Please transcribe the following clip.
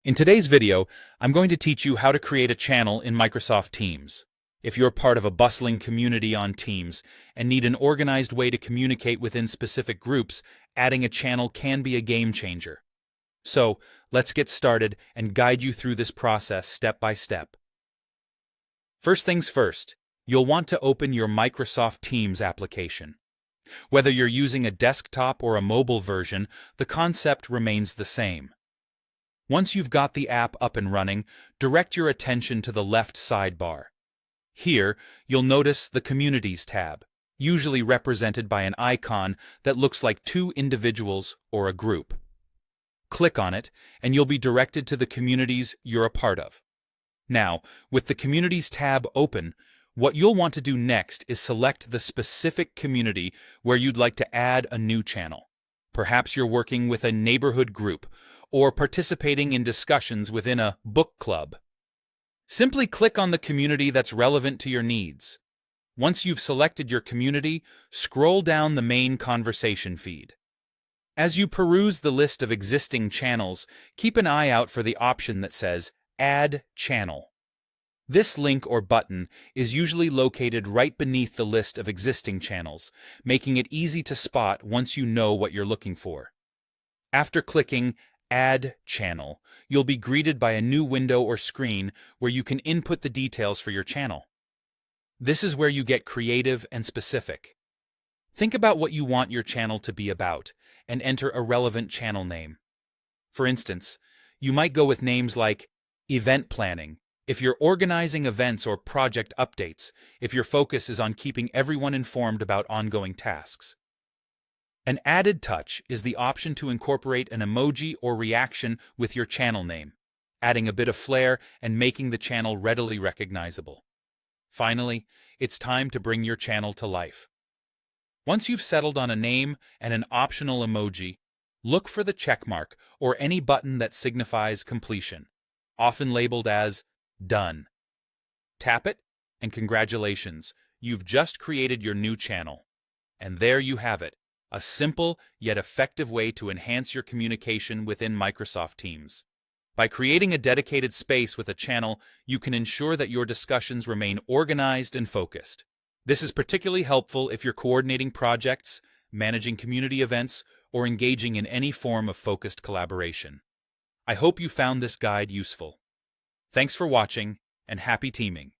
In today's video, I'm going to teach you how to create a channel in Microsoft Teams. If you're part of a bustling community on Teams and need an organized way to communicate within specific groups, adding a channel can be a game changer. So, let's get started and guide you through this process step by step. First things first, you'll want to open your Microsoft Teams application. Whether you're using a desktop or a mobile version, the concept remains the same. Once you've got the app up and running, direct your attention to the left sidebar. Here, you'll notice the Communities tab, usually represented by an icon that looks like two individuals or a group. Click on it, and you'll be directed to the communities you're a part of. Now, with the Communities tab open, what you'll want to do next is select the specific community where you'd like to add a new channel. Perhaps you're working with a neighborhood group, or participating in discussions within a book club. Simply click on the community that's relevant to your needs. Once you've selected your community, scroll down the main conversation feed. As you peruse the list of existing channels, keep an eye out for the option that says Add Channel. This link or button is usually located right beneath the list of existing channels, making it easy to spot once you know what you're looking for. After clicking Add Channel, you'll be greeted by a new window or screen where you can input the details for your channel. This is where you get creative and specific. Think about what you want your channel to be about and enter a relevant channel name. For instance, you might go with names like Event Planning if you're organizing events or project updates, if your focus is on keeping everyone informed about ongoing tasks. An added touch is the option to incorporate an emoji or reaction with your channel name, adding a bit of flair and making the channel readily recognizable. Finally, it's time to bring your channel to life. Once you've settled on a name and an optional emoji, look for the checkmark or any button that signifies completion, often labeled as Done. Tap it, and congratulations, you've just created your new channel. And there you have it. A simple yet effective way to enhance your communication within Microsoft Teams. By creating a dedicated space with a channel, you can ensure that your discussions remain organized and focused. This is particularly helpful if you're coordinating projects, managing community events, or engaging in any form of focused collaboration. I hope you found this guide useful. Thanks for watching, and happy teaming!